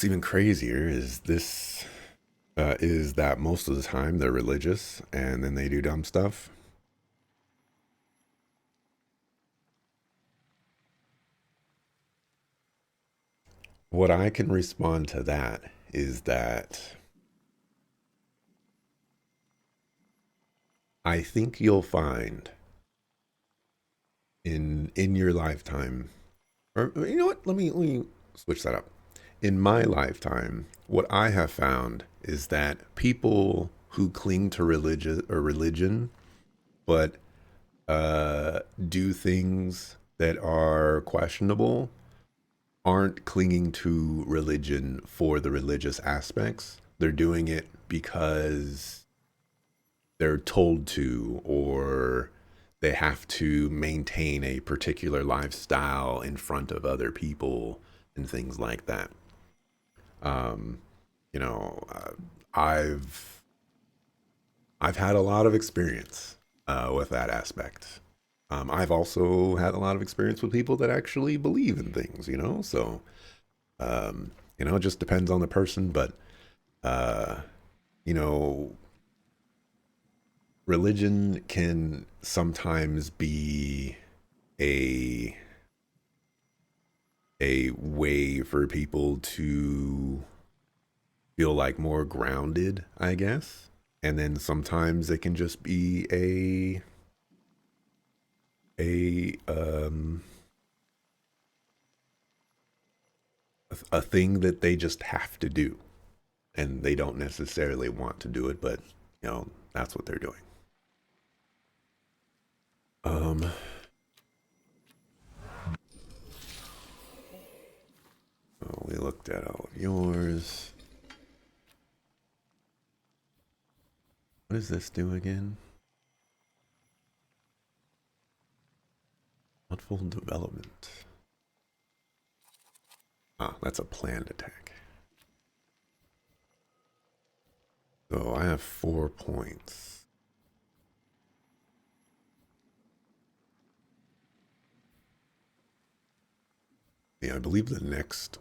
what's even crazier is that most of the time they're religious and then they do dumb stuff. What I can respond to that is that I think you'll find in your lifetime, or you know what? Let me switch that up. In my lifetime, what I have found is that people who cling to religion, but do things that are questionable, aren't clinging to religion for the religious aspects. They're doing it because they're told to, or they have to maintain a particular lifestyle in front of other people and things like that. Um, you know, I've had a lot of experience with that aspect. I've also had a lot of experience with people that actually believe in things, So, it just depends on the person. But, uh, you know, religion can sometimes be a a way for people to feel like more grounded, I guess. And then sometimes it can just be a a thing that they just have to do, and they don't necessarily want to do it, but that's what they're doing. Um, we looked at all of yours. What does this do again? Thoughtful development. Ah, that's a planned attack. So I have 4 points. Yeah, I believe the next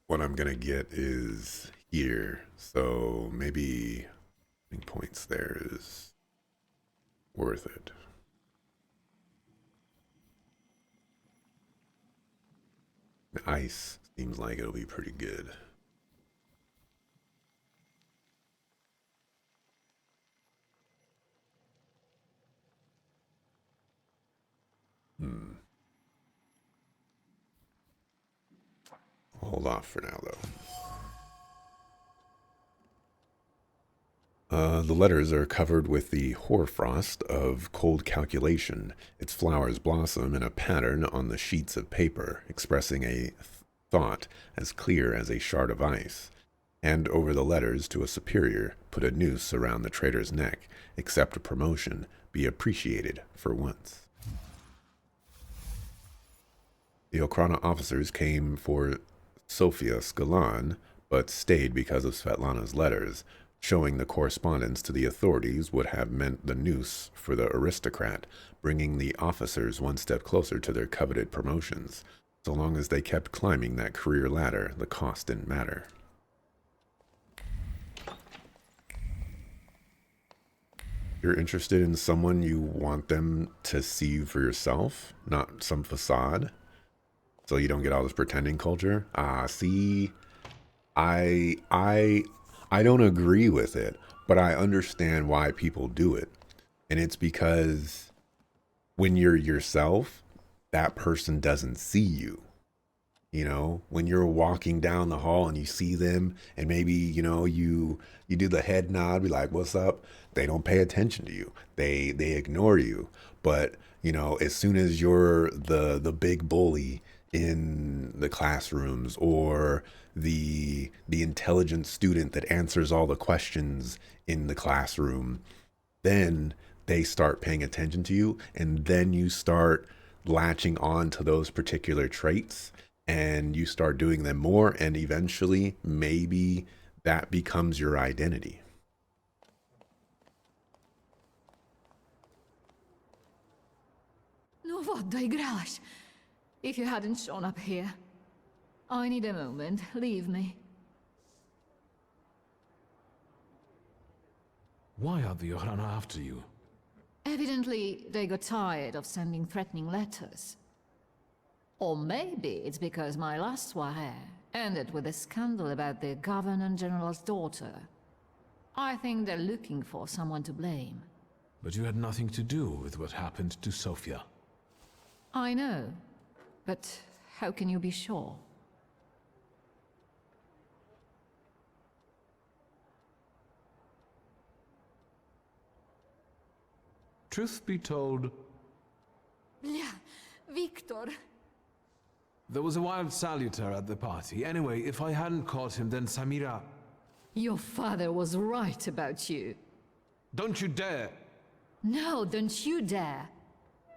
one I'm gonna get is here. So maybe points there is worth it. Ice seems like it'll be pretty good. Hmm. I'll hold off for now, though. The letters are covered with the hoarfrost of cold calculation. Its flowers blossom in a pattern on the sheets of paper, expressing a thought as clear as a shard of ice. Hand over the letters to a superior, put a noose around the traitor's neck, accept a promotion, be appreciated for once. The Okrana officers came for Sofia Skalan, but stayed because of Svetlana's letters. Showing the correspondence to the authorities would have meant the noose for the aristocrat, bringing the officers one step closer to their coveted promotions. So long as they kept climbing that career ladder, the cost didn't matter. You're interested in someone, you want them to see you for yourself, not some facade. So you don't get all this pretending culture. See, I I I don't agree with it, but I understand why people do it. And it's because when you're yourself, that person doesn't see you. When you're walking down the hall and you see them and maybe, you do the head nod, be like, "What's up?" They don't pay attention to you. They ignore you. But, as soon as you're the big bully in the classrooms, or the intelligent student that answers all the questions in the classroom, then they start paying attention to you, and then you start latching on to those particular traits, and you start doing them more, and eventually maybe that becomes your identity. No vodda If you hadn't shown up here. I need a moment. Leave me. Why are the Yohana after you? Evidently, they got tired of sending threatening letters. Or maybe it's because my last soirée ended with a scandal about the Governor-General's daughter. I think they're looking for someone to blame. But you had nothing to do with what happened to Sofia. I know, but how can you be sure? Truth be told, Bля, Victor. there was a wild saluter at the party. Anyway, if I hadn't caught him, then Samira... Your father was right about you. Don't you dare! No, don't you dare.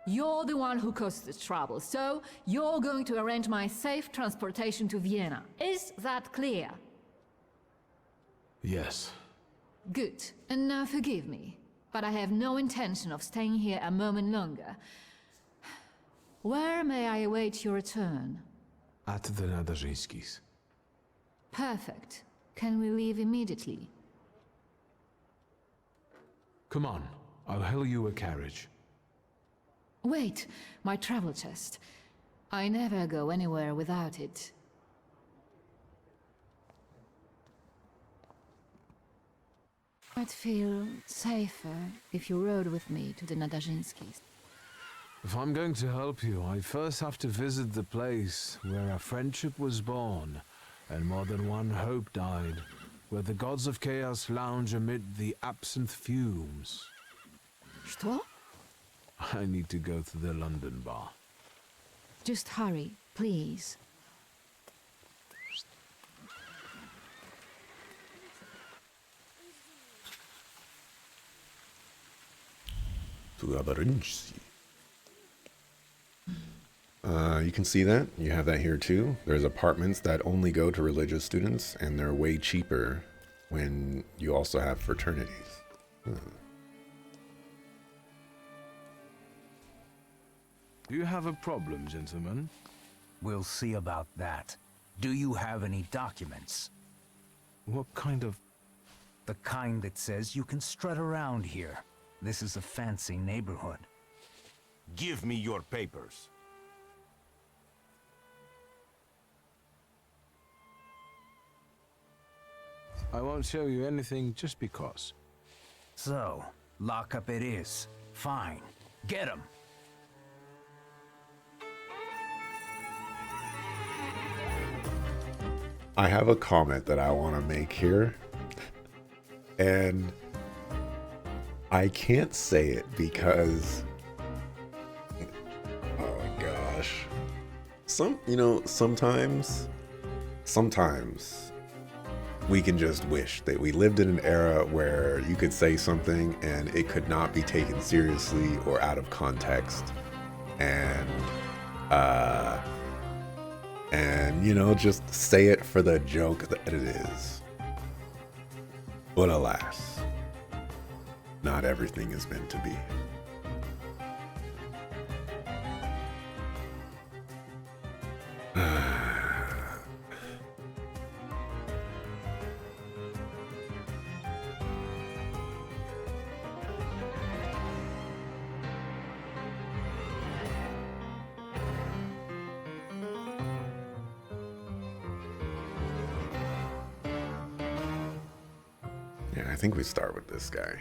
You're the one who caused the trouble, so you're going to arrange my safe transportation to Vienna. Is that clear? Yes. Good. And now forgive me, but I have no intention of staying here a moment longer. Where may I await your return? At the Nadarzyńskis. Perfect. Can we leave immediately? Come on, I'll hail you a carriage. Wait, my travel chest. I never go anywhere without it. I'd feel safer if you rode with me to the Nadarzyńskis. If I'm going to help you, I first have to visit the place where our friendship was born, and more than one hope died, where the gods of chaos lounge amid the absinthe fumes. Что? I need to go to the London bar. Just hurry, please. You can see that. You have that here too. There's apartments that only go to religious students, and they're way cheaper when you also have fraternities. Do you have a problem, gentlemen? We'll see about that. Do you have any documents? What kind of... The kind that says you can strut around here. This is a fancy neighborhood. Give me your papers. I won't show you anything just because. So, lockup it is. Fine. Get him! I have a comment that I want to make here, and I can't say it because, oh my gosh, sometimes we can just wish that we lived in an era where you could say something and it could not be taken seriously or out of context, and just say it for the joke that it is. But alas, not everything is meant to be. Yeah, I think we start with this guy.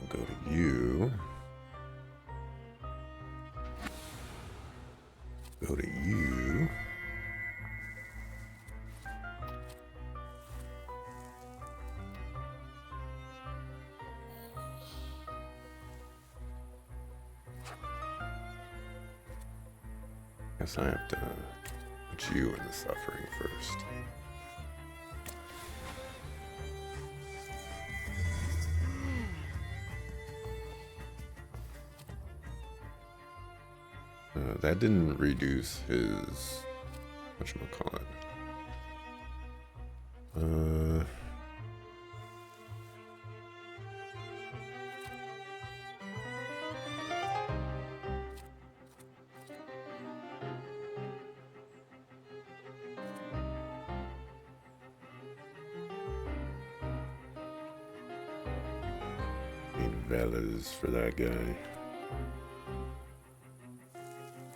We'll go to you. Go to you. Guess I have to put you in the suffering first. That didn't reduce his... whatchamacallit. Need Velas for that guy.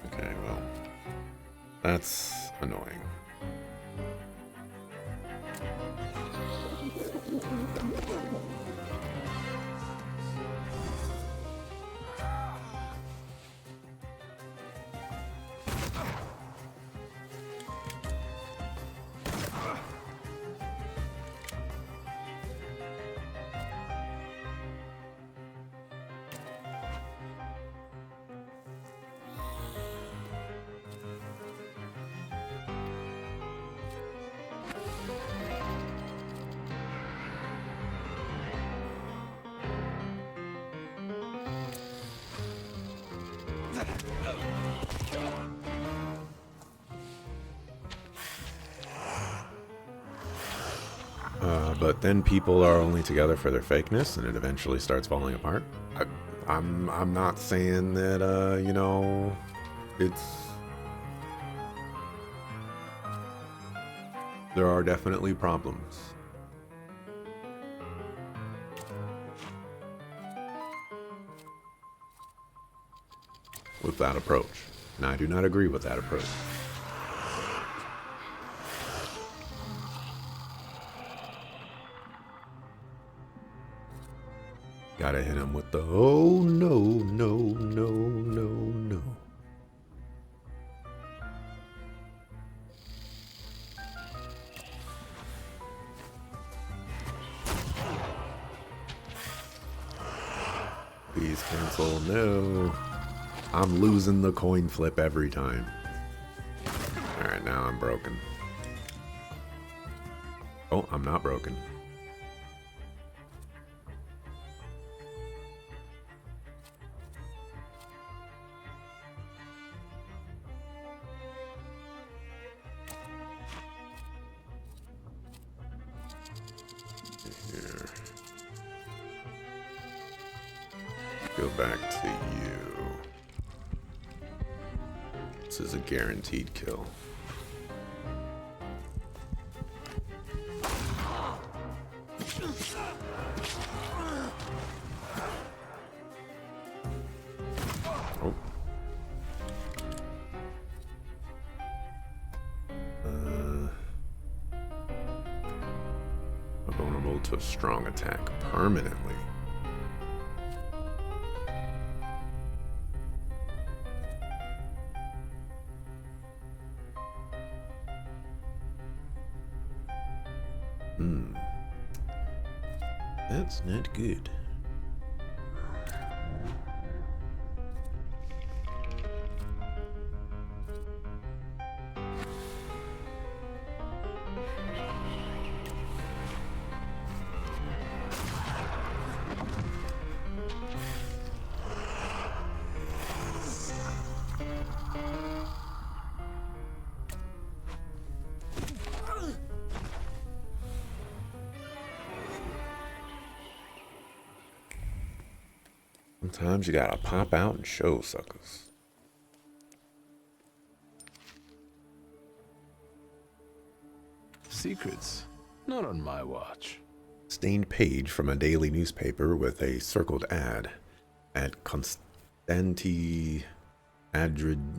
Okay, well, that's annoying. But then people are only together for their fakeness, and it eventually starts falling apart. I'm not saying that you know, it's... there are definitely problems with that approach, and I do not agree with that approach. Gotta hit him with the oh no, no, no, no, no. Please cancel, no. I'm losing the coin flip every time. Alright, now I'm broken. Oh, I'm not broken. Here. Go back to you. This is a guaranteed kill. Oh. Vulnerable to strong attack permanently. That's not good. Sometimes you gotta pop out and show suckers. Secrets? Not on my watch. Stained page from a daily newspaper with a circled ad. At Konstanty Adrigit's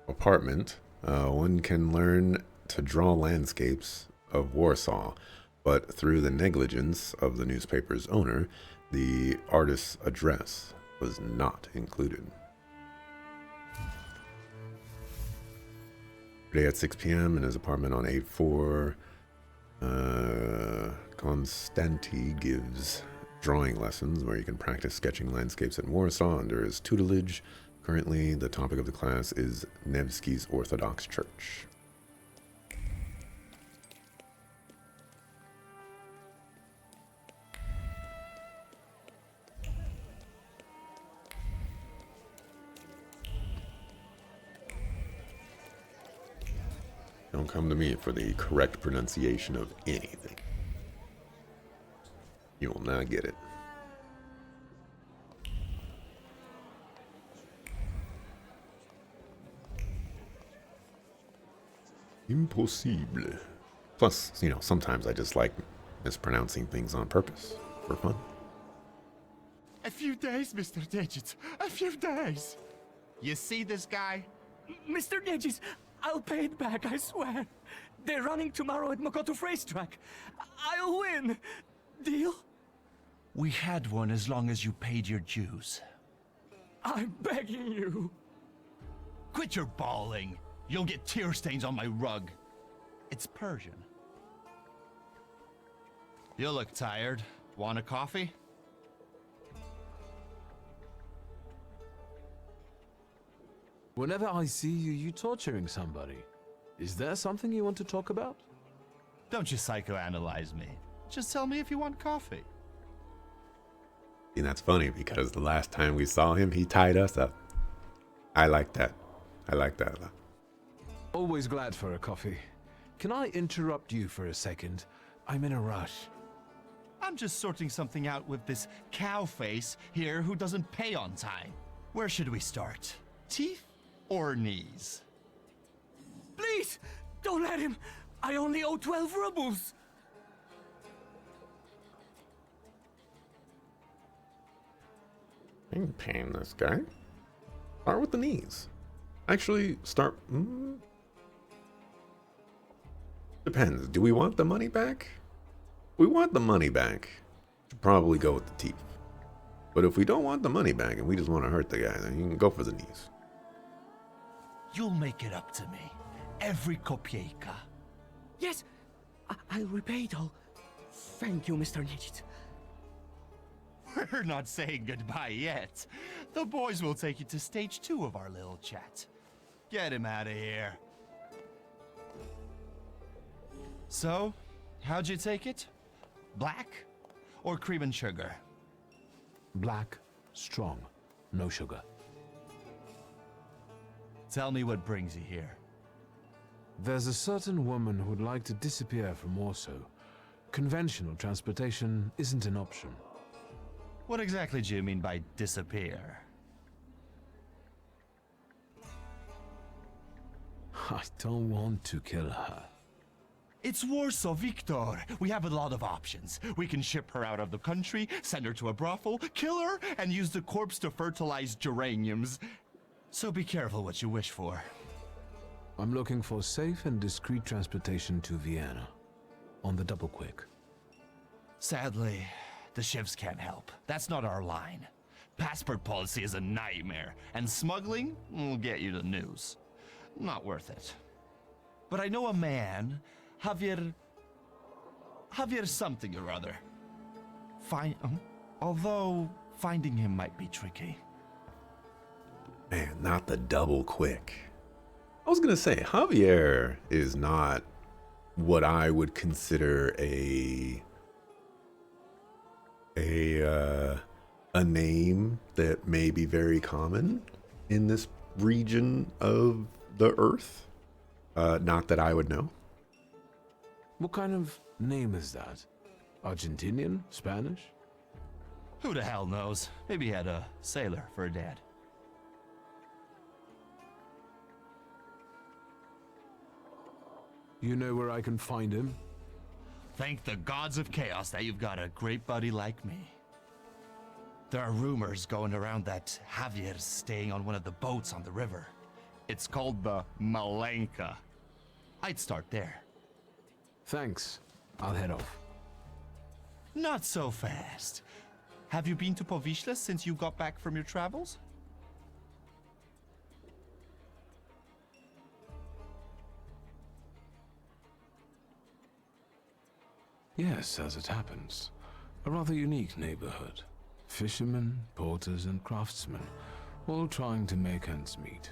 apartment, one can learn to draw landscapes of Warsaw, but through the negligence of the newspaper's owner, the artist's address was not included. Today at 6 p.m. in his apartment on 8-4, Konstanty gives drawing lessons where you can practice sketching landscapes in Warsaw under his tutelage. Currently, the topic of the class is Nevsky's Orthodox Church. Don't come to me for the correct pronunciation of anything. You will not get it. Impossible. Plus, sometimes I just like mispronouncing things on purpose for fun. A few days, Mr. Digits. A few days. You see this guy? Mr. Digits, I'll pay it back, I swear. They're running tomorrow at Makoto's racetrack. I'll win. Deal? We had one as long as you paid your dues. I'm begging you. Quit your bawling. You'll get tear stains on my rug. It's Persian. You look tired. Want a coffee? Whenever I see you torturing somebody. Is there something you want to talk about? Don't you psychoanalyze me. Just tell me if you want coffee. And that's funny because the last time we saw him, he tied us up. I like that. I like that a lot. Always glad for a coffee. Can I interrupt you for a second? I'm in a rush. I'm just sorting something out with this cow face here who doesn't pay on time. Where should we start? Teeth or knees? Please, don't let him. I only owe 12 rubles. I ain't paying this guy. Start with the knees. Actually, start... Depends. Do we want the money back? If we want the money back, should probably go with the teeth. But if we don't want the money back and we just want to hurt the guy, then you can go for the knees. You'll make it up to me. Every kopieka. Yes, I'll repay it all. Thank you, Mr. Digits. We're not saying goodbye yet. The boys will take you to stage 2 of our little chat. Get him out of here. So, how'd you take it? Black or cream and sugar? Black, strong, no sugar. Tell me what brings you here. There's a certain woman who'd like to disappear from Warsaw. Conventional transportation isn't an option. What exactly do you mean by disappear? I don't want to kill her. It's Warsaw, Victor. We have a lot of options. We can ship her out of the country, send her to a brothel, kill her, and use the corpse to fertilize geraniums. So be careful what you wish for. I'm looking for safe and discreet transportation to Vienna. On the double quick. Sadly, the shivs can't help. That's not our line. Passport policy is a nightmare, and smuggling will get you the news. Not worth it. But I know a man, Javier something or other. Although finding him might be tricky. Man, not the double quick. I was gonna say, Javier is not what I would consider a name that may be very common in this region of the earth. Not that I would know. What kind of name is that? Argentinian? Spanish? Who the hell knows? Maybe he had a sailor for a dad. You know where I can find him? Thank the gods of chaos that you've got a great buddy like me. There are rumors going around that Javier's staying on one of the boats on the river. It's called the Malenka. I'd start there. Thanks. I'll head off. Not so fast. Have you been to Povishla since you got back from your travels? Yes, as it happens. A rather unique neighborhood. Fishermen, porters, and craftsmen, all trying to make ends meet.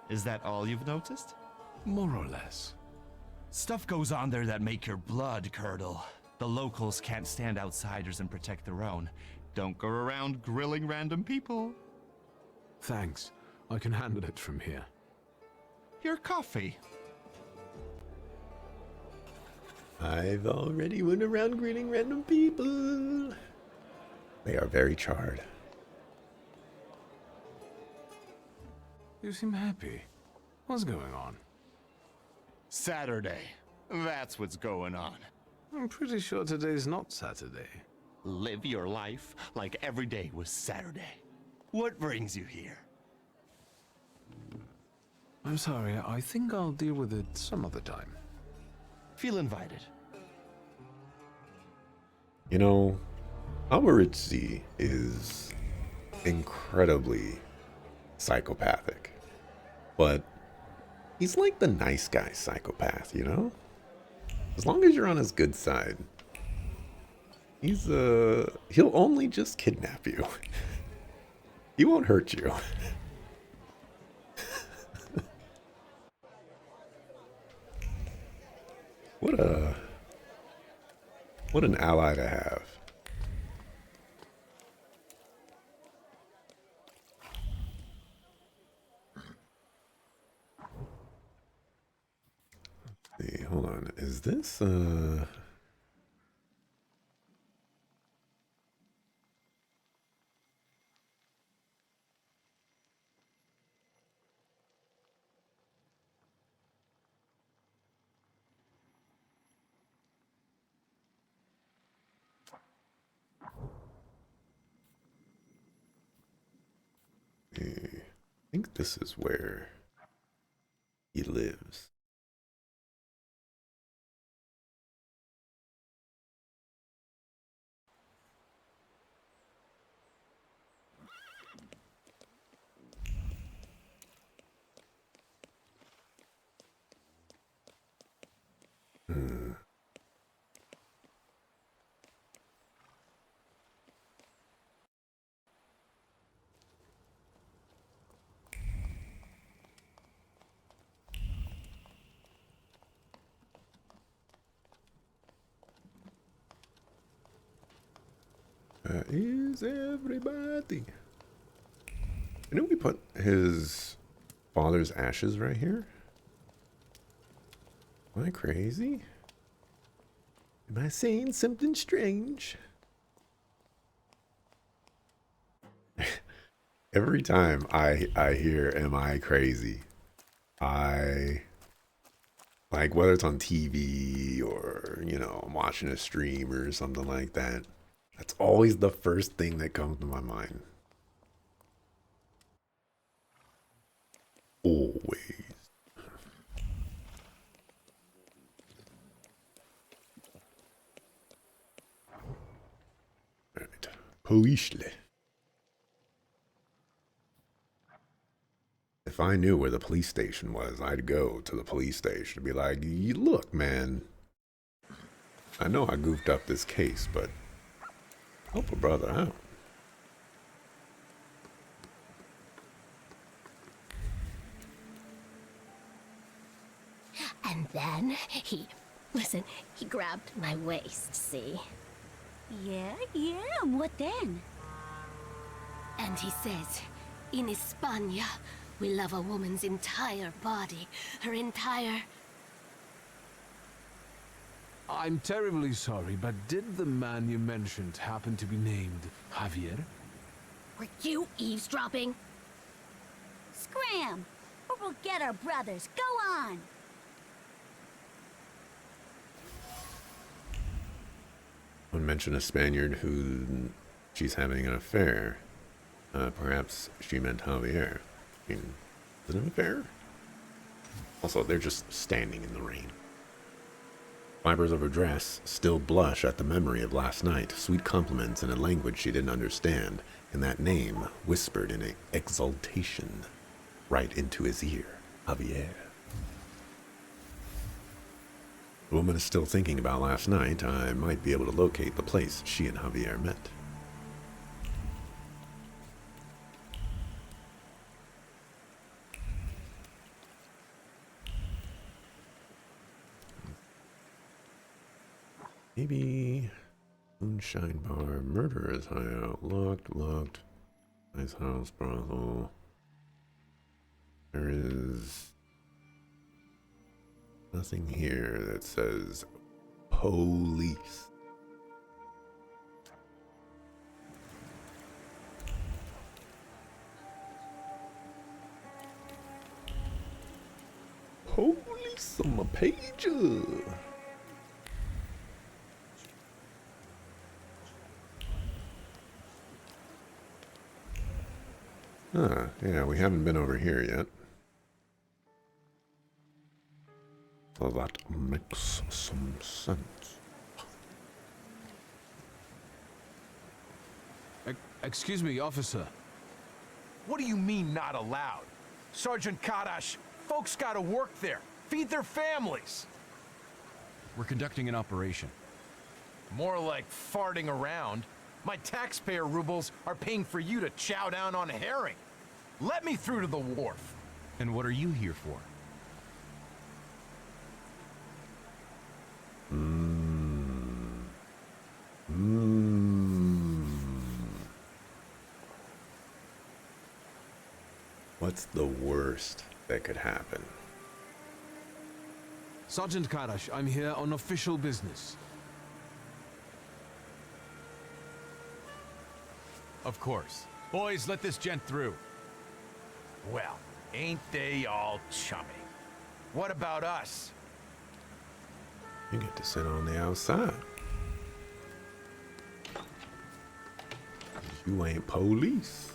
Is that all you've noticed? More or less. Stuff goes on there that make your blood curdle. The locals can't stand outsiders and protect their own. Don't go around grilling random people. Thanks. I can handle it from here. Your coffee. I've already went around greeting random people. They are very charred. You seem happy. What's going on? Saturday. That's what's going on. I'm pretty sure today's not Saturday. Live your life like every day was Saturday. What brings you here? I'm sorry, I think I'll deal with it some other time. Feel invited. You know, Alberitzi is incredibly psychopathic. But he's like the nice guy psychopath, you know? As long as you're on his good side. He'll only just kidnap you. He won't hurt you. What an ally to have. Hey, hold on. Is this I think this is where he lives. That is everybody. Didn't we put his father's ashes right here? Am I crazy? Am I saying something strange? Every time I hear "Am I crazy?" like whether it's on TV or I'm watching a stream or something like that. That's always the first thing that comes to my mind. Always. Right. Poishle. If I knew where the police station was, I'd go to the police station and be like, look, man. I know I goofed up this case, but help a brother out. And then he grabbed my waist, see? Yeah, and what then? And he says, in España, we love a woman's entire body, her entire... I'm terribly sorry, but did the man you mentioned happen to be named Javier? Were you eavesdropping? Scram! Or we'll get our brothers. Go on! One mentioned a Spaniard who she's having an affair. Perhaps she meant Javier. I mean, is it an affair? Also, they're just standing in the rain. Fibers of her dress still blush at the memory of last night, sweet compliments in a language she didn't understand, and that name whispered in exultation right into his ear, Javier. The woman is still thinking about last night. I might be able to locate the place she and Javier met. Maybe Moonshine Bar, Murderer's Hideout, locked, nice house, brothel. There is Nothing here that says police. Police on my pager. Ah, yeah, we haven't been over here yet. So that makes some sense. Excuse me, officer. What do you mean, not allowed? Sergeant Kadash, folks gotta work there, feed their families. We're conducting an operation. More like farting around. My taxpayer rubles are paying for you to chow down on herring. Let me through to the wharf. And what are you here for? What's the worst that could happen? Sergeant Kadash, I'm here on official business. Of course. Boys, let this gent through. Well, ain't they all chummy? What about us? You get to sit on the outside. You ain't police.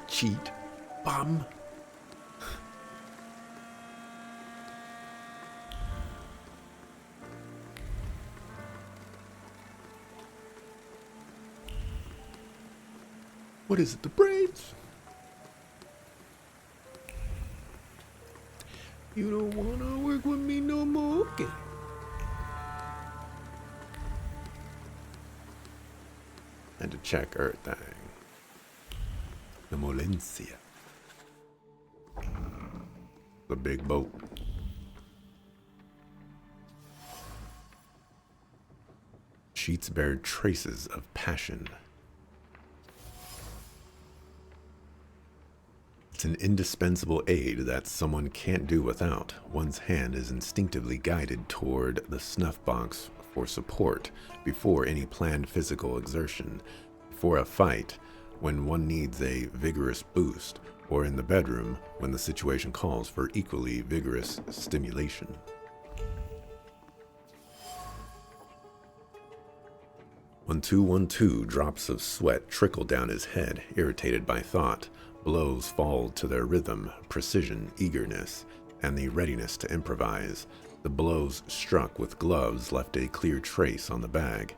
Cheat. Bum. What is it, the braids? You don't wanna work with me no more? Okay. And to check everything. The Molencia. The big boat. Sheets bear traces of passion. It's an indispensable aid that someone can't do without. One's hand is instinctively guided toward the snuff box for support before any planned physical exertion, before a fight, when one needs a vigorous boost, or in the bedroom when the situation calls for equally vigorous stimulation. 1212 drops of sweat trickle down his head, irritated by thought. Blows fall to their rhythm, precision, eagerness, and the readiness to improvise. The blows struck with gloves left a clear trace on the bag.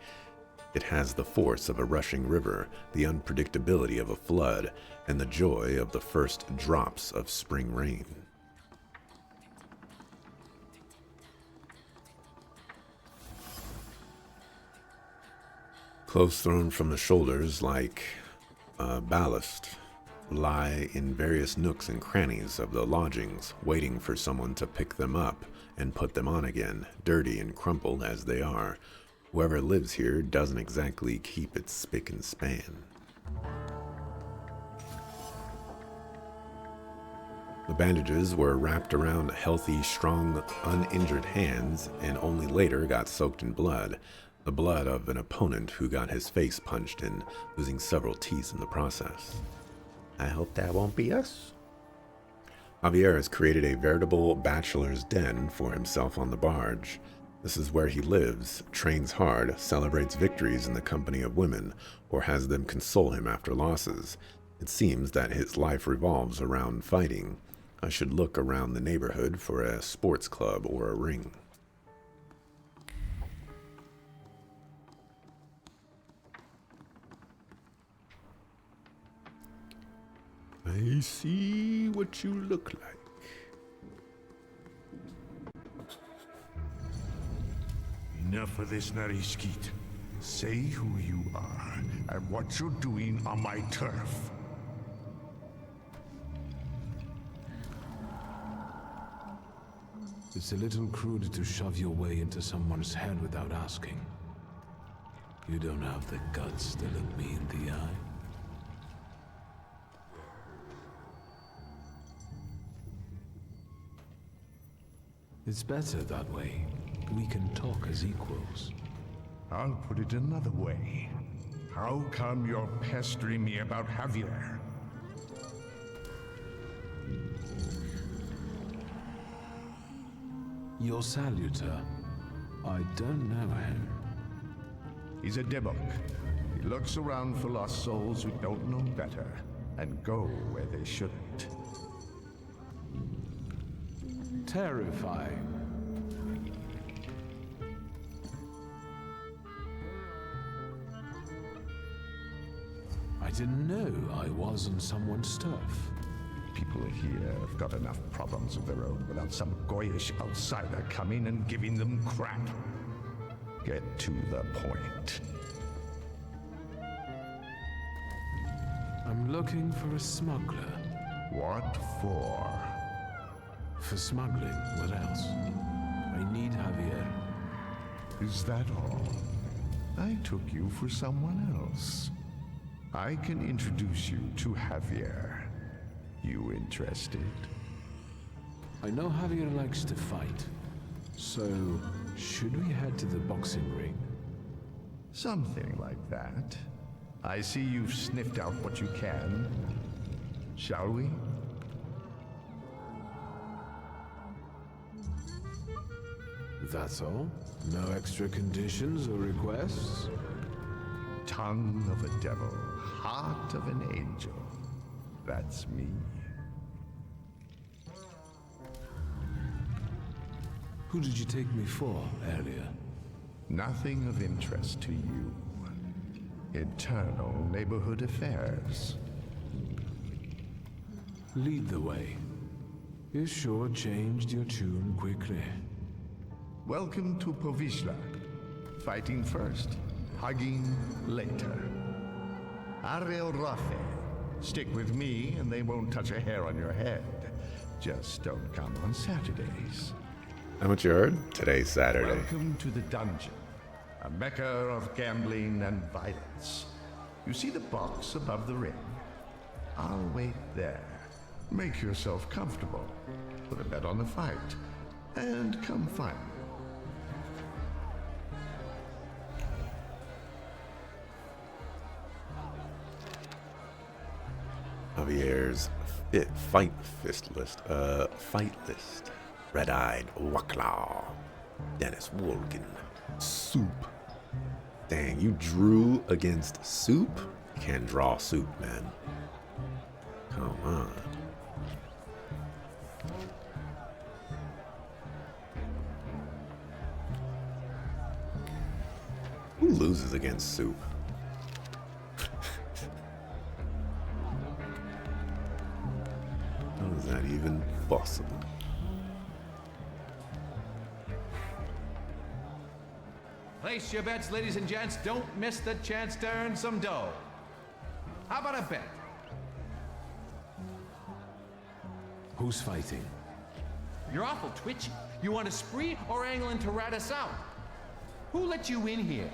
It has the force of a rushing river, the unpredictability of a flood, and the joy of the first drops of spring rain. Clothes thrown from the shoulders like ballast lie in various nooks and crannies of the lodgings, waiting for someone to pick them up and put them on again, dirty and crumpled as they are. Whoever lives here doesn't exactly keep it spick and span. The bandages were wrapped around healthy, strong, uninjured hands and only later got soaked in blood. The blood of an opponent who got his face punched in, losing several teeth in the process. I hope that won't be us. Javier has created a veritable bachelor's den for himself on the barge. This is where he lives, trains hard, celebrates victories in the company of women, or has them console him after losses. It seems that his life revolves around fighting. I should look around the neighborhood for a sports club or a ring. I see what you look like. Enough of this, Nariskit. Say who you are and what you're doing on my turf. It's a little crude to shove your way into someone's head without asking. You don't have the guts to look me in the eye. It's better that way. We can talk as equals. I'll put it another way. How come you're pestering me about Javier? Your salutor. I don't know him. He's a debok. He looks around for lost souls who don't know better and go where they shouldn't. Terrifying. I didn't know I was on someone's stuff. People here have got enough problems of their own without some goyish outsider coming and giving them crap. Get to the point. I'm looking for a smuggler. What for? For smuggling, what else? I need Javier. Is that all? I took you for someone else. I can introduce you to Javier. You interested? I know Javier likes to fight. So, should we head to the boxing ring? Something like that. I see you've sniffed out what you can. Shall we? That's all? No extra conditions or requests? Tongue of a devil, heart of an angel. That's me. Who did you take me for earlier? Nothing of interest to you. Internal neighborhood affairs. Lead the way. You sure changed your tune quickly. Welcome to Povishla. Fighting first, hugging later. Ariel Rafe. Stick with me and they won't touch a hair on your head. Just don't come on Saturdays. How much you heard? Today's Saturday. Welcome to the dungeon, a mecca of gambling and violence. You see the box above the ring? I'll wait there. Make yourself comfortable. Put a bet on the fight. And come find me. Javier's fight list. Red-eyed Waklaw. Dennis Wolgen. Soup. Dang, you drew against Soup? You can't draw Soup, man. Come on. Who loses against Soup? How is that even possible? Place your bets, ladies and gents. Don't miss the chance to earn some dough. How about a bet? Who's fighting? You're awful twitchy. You want a spree or angling to rat us out? Who let you in here?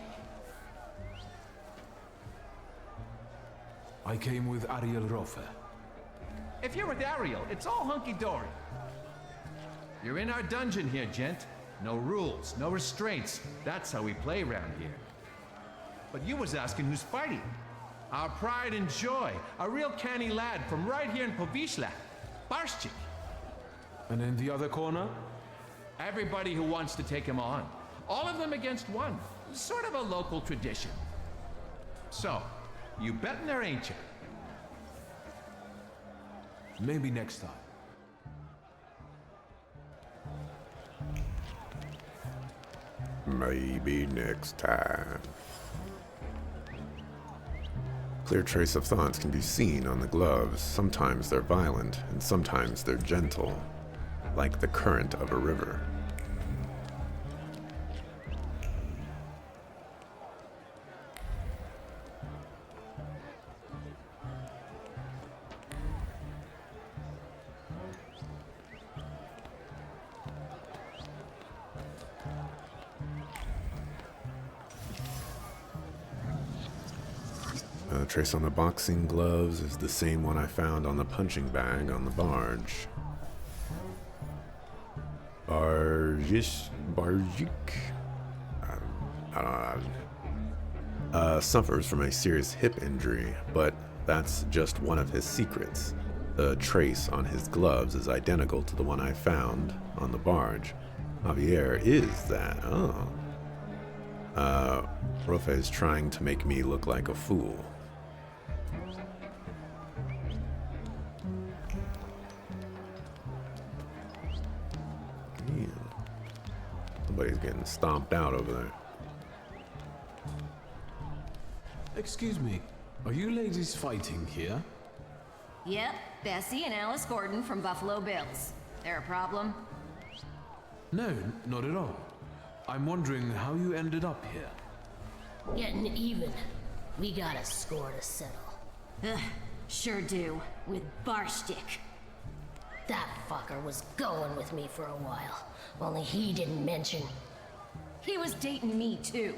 I came with Ariel Rofe. If you're with Ariel, it's all hunky-dory. You're in our dungeon here, gent. No rules, no restraints. That's how we play around here. But you was asking who's fighting. Our pride and joy. A real canny lad from right here in Povishla. Barshchik. And in the other corner? Everybody who wants to take him on. All of them against one. Sort of a local tradition. So, you betting there, ain't you? Maybe next time. Maybe next time. Clear trace of thoughts can be seen on the gloves. Sometimes they're violent, and sometimes they're gentle, like the current of a river. The trace on the boxing gloves is the same one I found on the punching bag on the barge. Barjik? I don't know. Suffers from a serious hip injury, but that's just one of his secrets. The trace on his gloves is identical to the one I found on the barge. Javier is that. Oh. Rofe is trying to make me look like a fool. Yeah. Somebody's getting stomped out over there. Excuse me, are you ladies fighting here? Yep, Bessie and Alice Gordon from Buffalo Bills. There a problem? No, not at all. I'm wondering how you ended up here. Getting even. We got a score to settle. Ugh, sure do. With Barstick. That fucker was going with me for a while. Only he didn't mention. He was dating me too.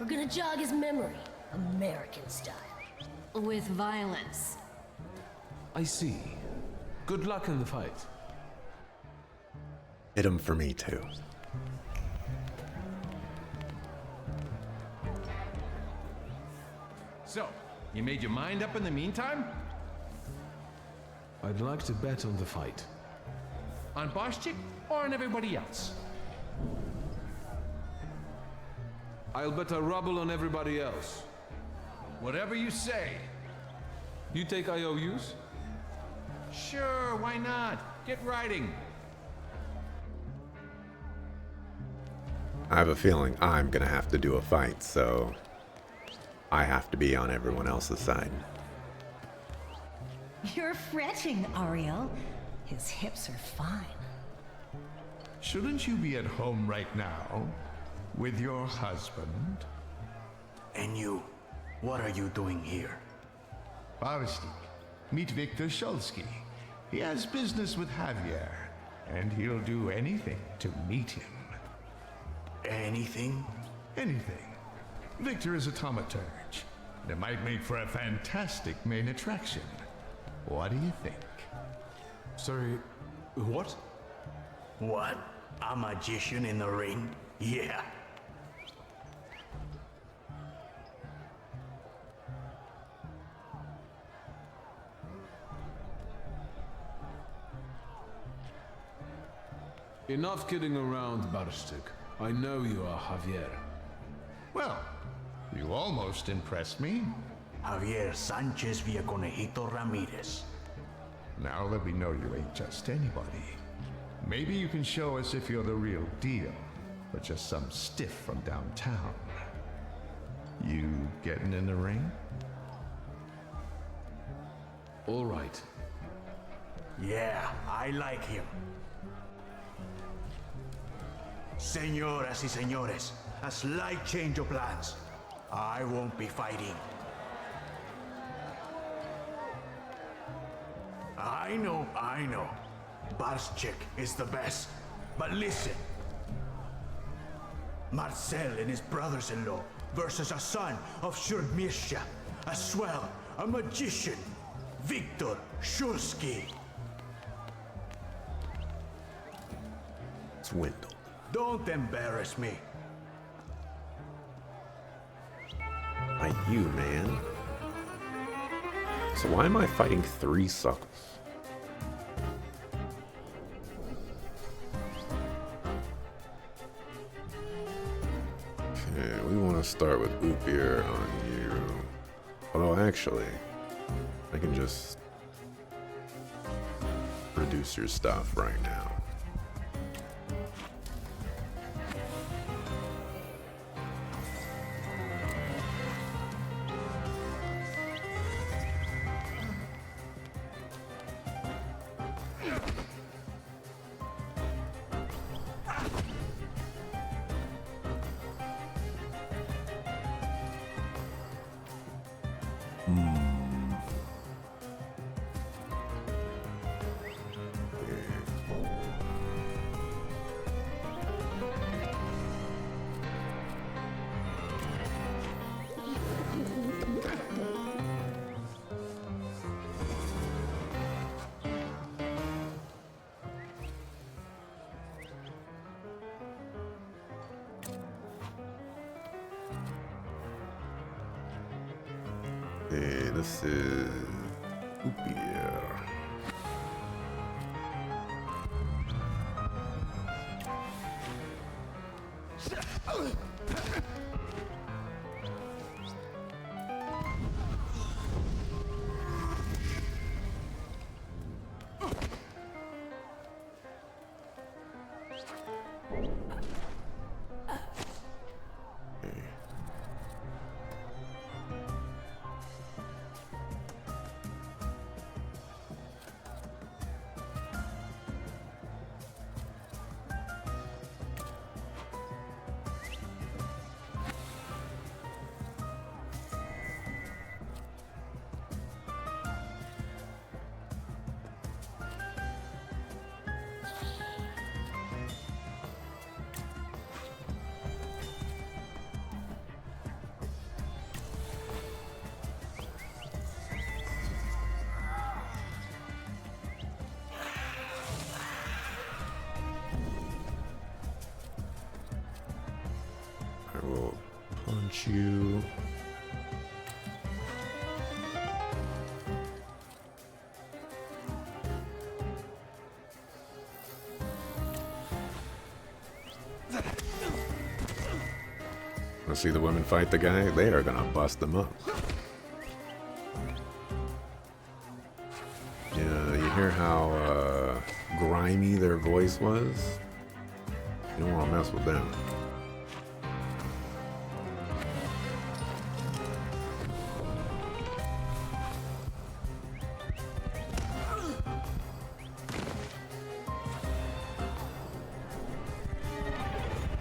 We're gonna jog his memory. American style. With violence. I see. Good luck in the fight. Hit him for me too. So, you made your mind up in the meantime? I'd like to bet on the fight. On Boschik or on everybody else? I'll bet a ruble on everybody else. Whatever you say. You take IOUs? Sure, why not? Get writing. I have a feeling I'm gonna have to do a fight, so I have to be on everyone else's side. You're fretting, Ariel. His hips are fine. Shouldn't you be at home right now? With your husband? And you, what are you doing here? Barstik, meet Victor Shulsky. He has business with Javier, and he'll do anything to meet him. Anything? Anything. Victor is a Thaumaturge. It might make for a fantastic main attraction. What do you think? Sorry, what? What? A magician in the ring? Yeah. Enough kidding around, Barstik. I know you are Javier. Well, you almost impressed me. Javier Sanchez Villaconejito Ramirez. Now that we know you ain't just anybody, maybe you can show us if you're the real deal, or just some stiff from downtown. You getting in the ring? All right. Yeah, I like him. Señoras y señores, a slight change of plans. I won't be fighting. I know. Barschik is the best. But listen. Marcel and his brothers-in-law versus a son of Shurmirsha, a swell, a magician, Victor Shulsky. Swindle. Don't embarrass me. By you, man. So why am I fighting 3 suckers? Okay, we want to start with Upir on you. Although actually, I can just reduce your stuff right now. This is Upier. I will punch you. Want to see the women fight the guy? They are gonna bust them up. Yeah, you hear how grimy their voice was? You don't want to mess with them.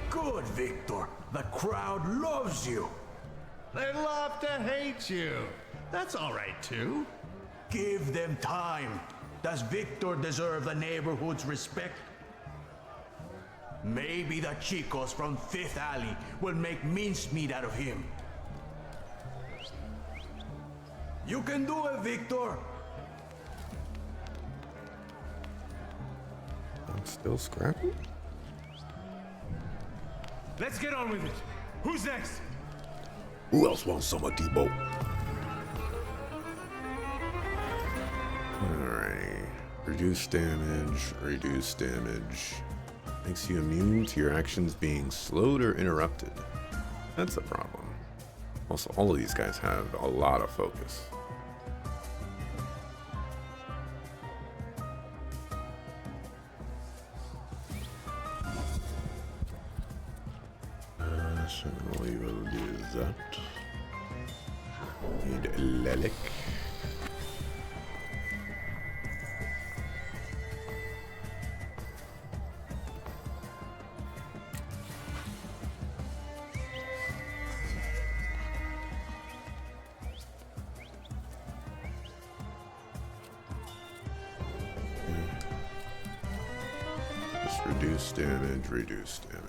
Good, Victor. The crowd loves you. They love to hate you. That's all right, too. Give them time. Does Victor deserve the neighborhood's respect? Maybe the chicos from Fifth Alley will make mincemeat out of him. You can do it, Victor. I'm still scrapping? Let's get on with it. Who's next? Who else wants some of Debo? Alright. Reduce damage, reduce damage. Makes you immune to your actions being slowed or interrupted. That's a problem. Also, all of these guys have a lot of focus. So we will do that. Need Lelik. Just reduce damage, reduce damage.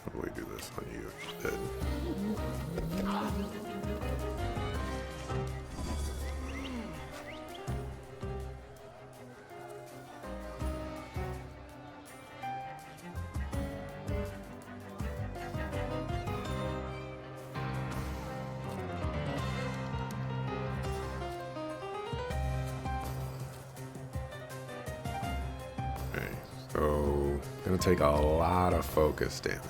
How do we do this on you instead? Okay, so gonna take a lot of focus damage.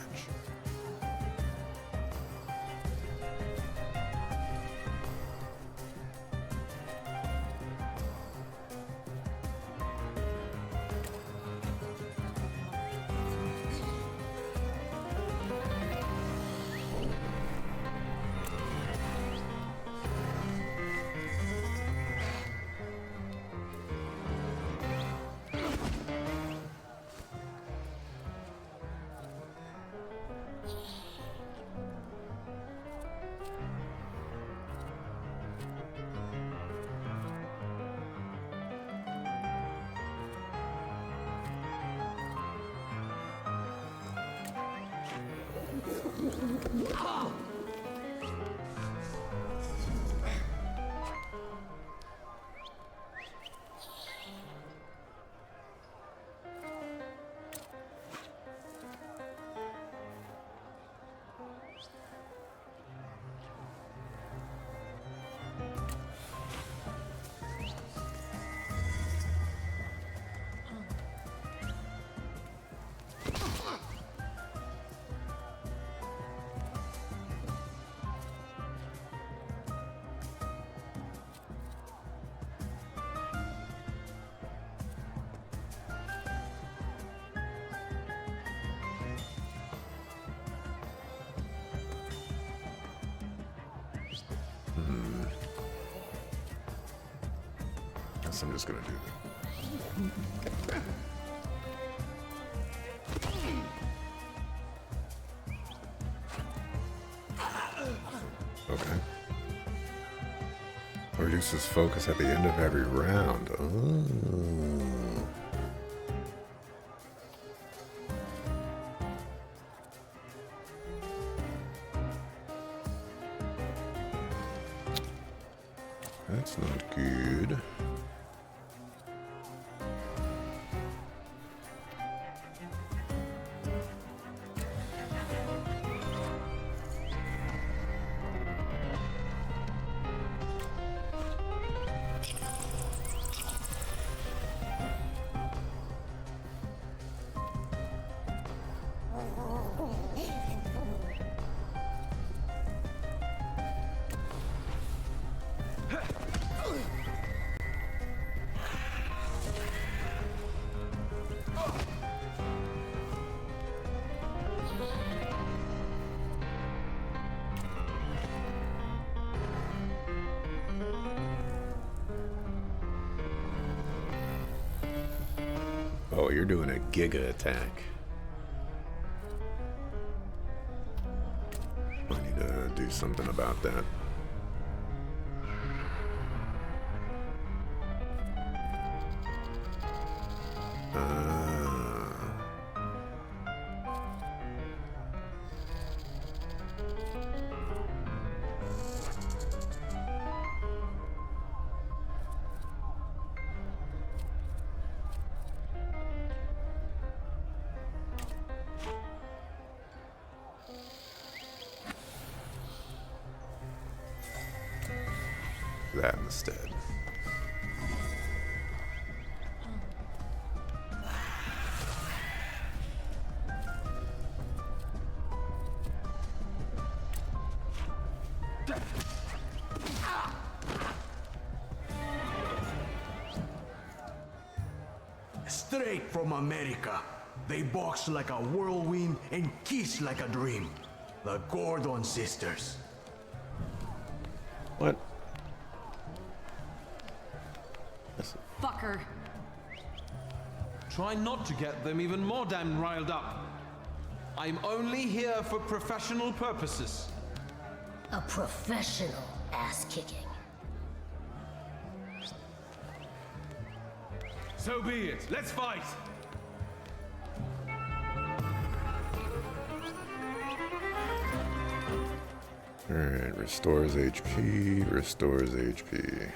Guess I'm just gonna do that. Okay. Reduces focus at the end of every round. Oh. That's not good. Oh, you're doing a giga attack. I need to do something about that. That instead. Straight from America. They box like a whirlwind and kiss like a dream. The Gordon sisters. What? Fucker. Try not to get them even more damn riled up. I'm only here for professional purposes. A professional ass-kicking. So be it. Let's fight. Alright, restores HP, restores HP.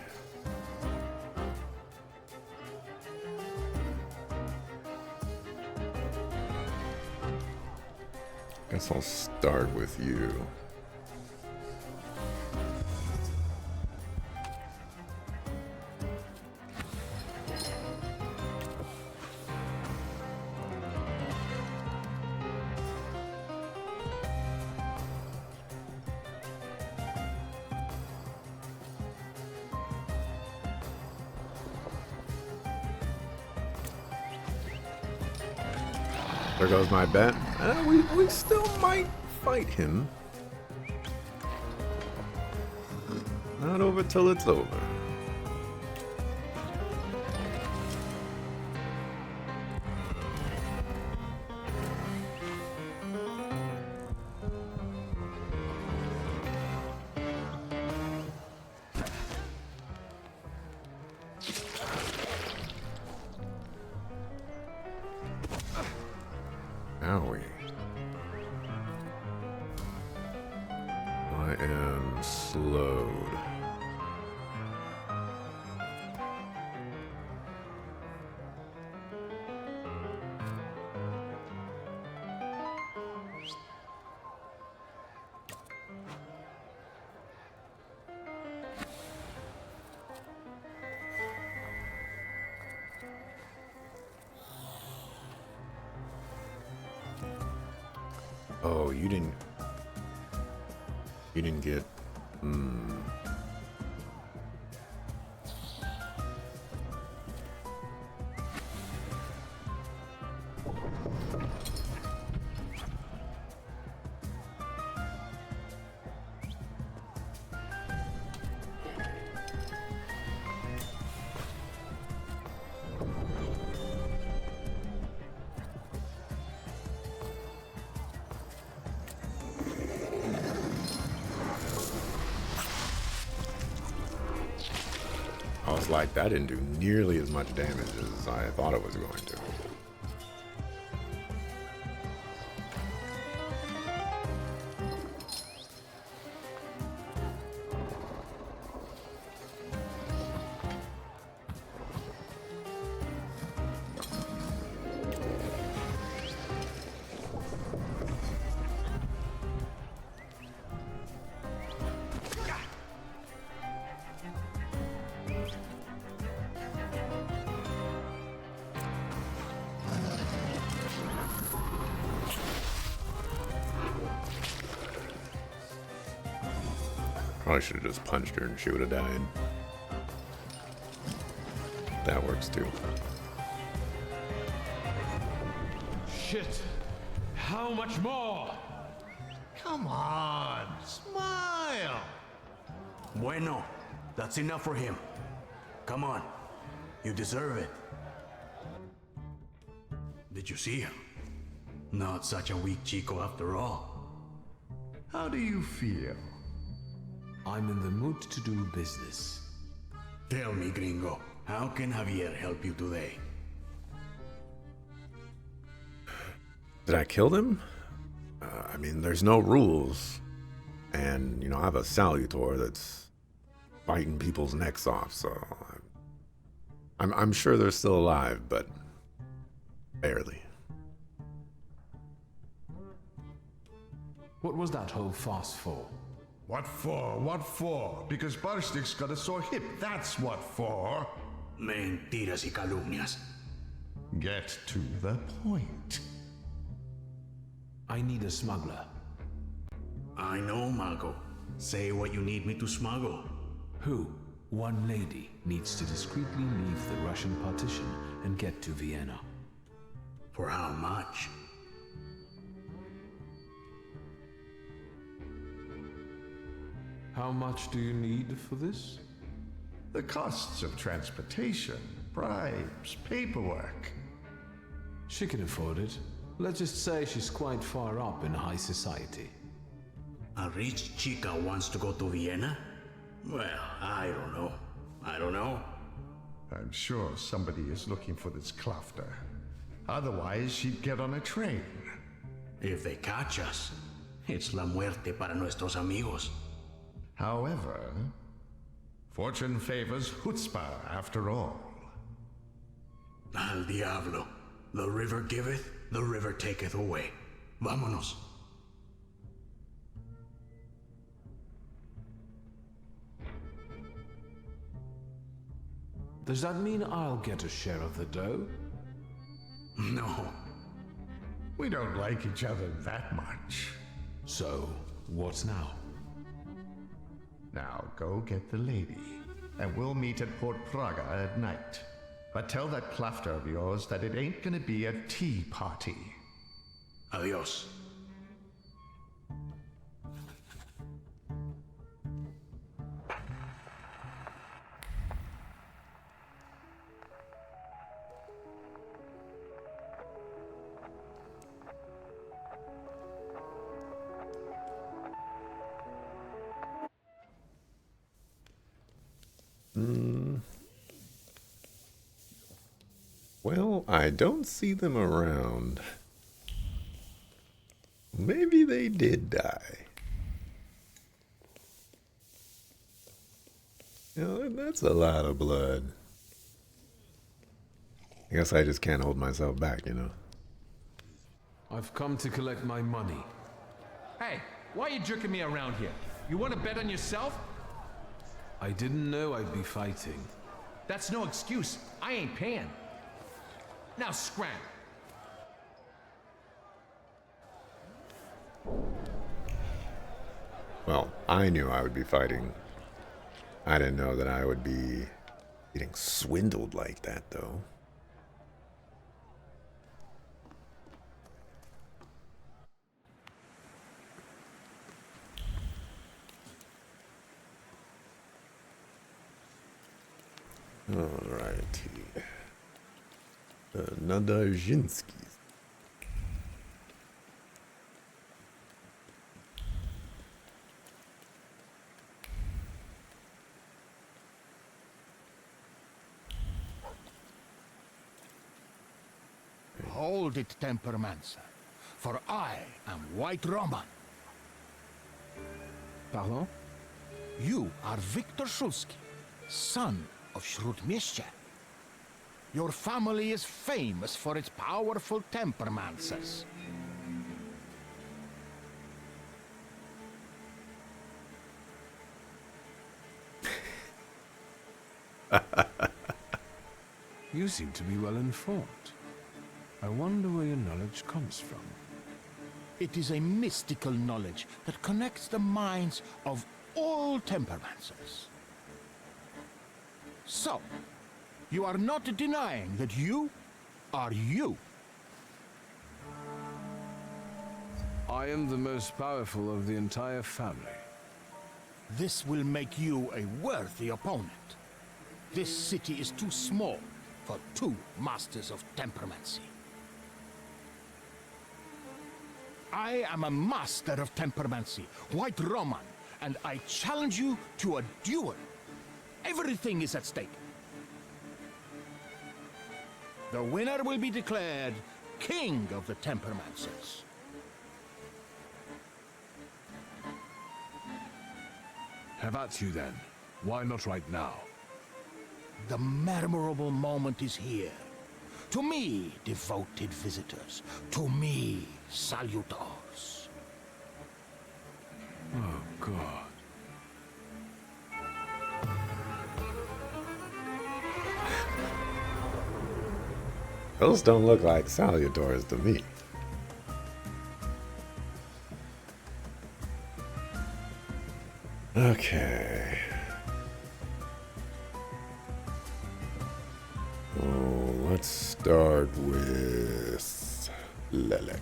Guess I'll start with you. There goes my bet. We still might fight him. Not over till it's over. Owie. I am slowed. Oh, you didn't get, Looks like that didn't do nearly as much damage as I thought it was going to. Probably should have just punched her and she would have died. That works too. Shit! How much more? Come on, smile! Bueno, that's enough for him. Come on, you deserve it. Did you see him? Not such a weak chico after all. How do you feel? I'm in the mood to do business. Tell me, gringo, how can Javier help you today? Did I kill them? I mean, there's no rules. And, you know, I have a Salutor that's biting people's necks off, so... I'm sure they're still alive, but... barely. What was that whole fuss for? What for? What for? Because Barstik's got a sore hip, that's what for. Mentiras y calumnias. Get to the point. I need a smuggler. I know, Mago. Say what you need me to smuggle. Who? One lady needs to discreetly leave the Russian partition and get to Vienna. For how much? How much do you need for this? The costs of transportation, bribes, paperwork. She can afford it. Let's just say she's quite far up in high society. A rich chica wants to go to Vienna? Well, I don't know. I'm sure somebody is looking for this Klafter. Otherwise, she'd get on a train. If they catch us, it's la muerte para nuestros amigos. However, fortune favors chutzpah after all. Al diablo. The river giveth, the river taketh away. Vámonos. Does that mean I'll get a share of the dough? No. We don't like each other that much. So, what's now? Now go get the lady, and we'll meet at Port Praga at night. But tell that Klafter of yours that it ain't gonna be a tea party. Adios. Well, I don't see them around. Maybe they did die. You know, that's a lot of blood. I guess I just can't hold myself back, you know. I've come to collect my money. Hey, why are you jerking me around here? You want to bet on yourself? I didn't know I'd be fighting. That's no excuse. I ain't paying. Now scram. Well, I knew I would be fighting. I didn't know that I would be getting swindled like that, though. Alrighty. Nadarzinski. hold it, Tempermancer, for I am White Roman. Pardon? You are Victor Shulski, son of Shrutmishcha. Your family is famous for its powerful Tempermancers. You seem to be well informed. I wonder where your knowledge comes from. It is a mystical knowledge that connects the minds of all Tempermancers. So, you are not denying that you are you. I am the most powerful of the entire family. This will make you a worthy opponent. This city is too small for two masters of temperamency. I am a master of temperamency, White Roman, and I challenge you to a duel. Everything is at stake. The winner will be declared King of the Temperamancers. Have at you then. Why not right now? The memorable moment is here. To me, devoted visitors. To me, salutors. Oh, God. Those don't look like salutors to me. Okay. Oh, let's start with Lelek.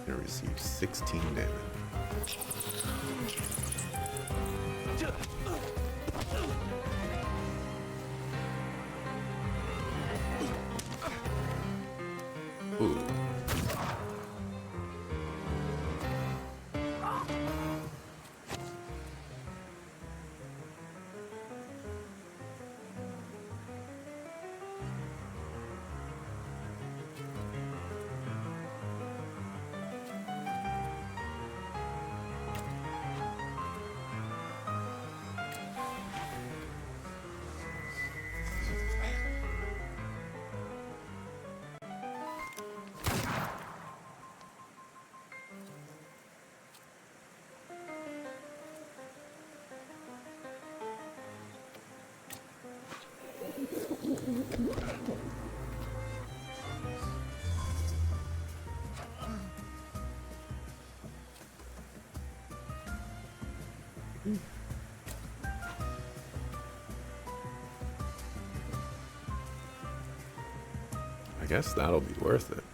You received 16 damage. Ooh. I guess that'll be worth it.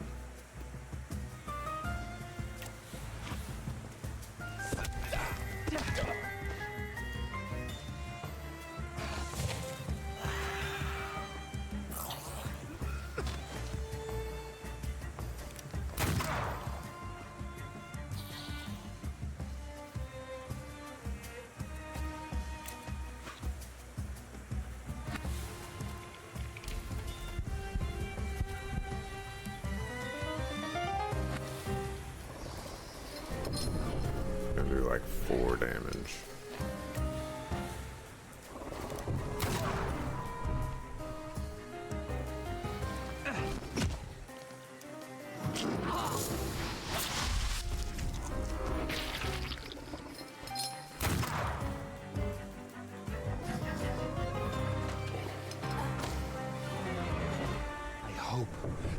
like 4 damage.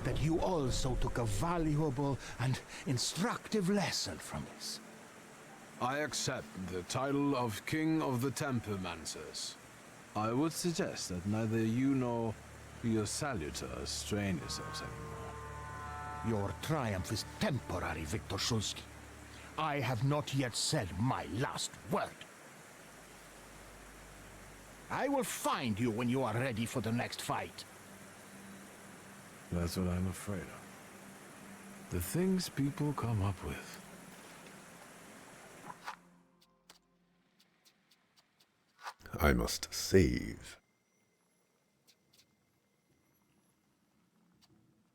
That you also took a valuable and instructive lesson from this. I accept the title of King of the Tempermancers. I would suggest that neither you nor your salutors strain yourselves anymore. Your triumph is temporary, Victor Shulsky. I have not yet said my last word. I will find you when you are ready for the next fight. That's what I'm afraid of. The things people come up with. I must save.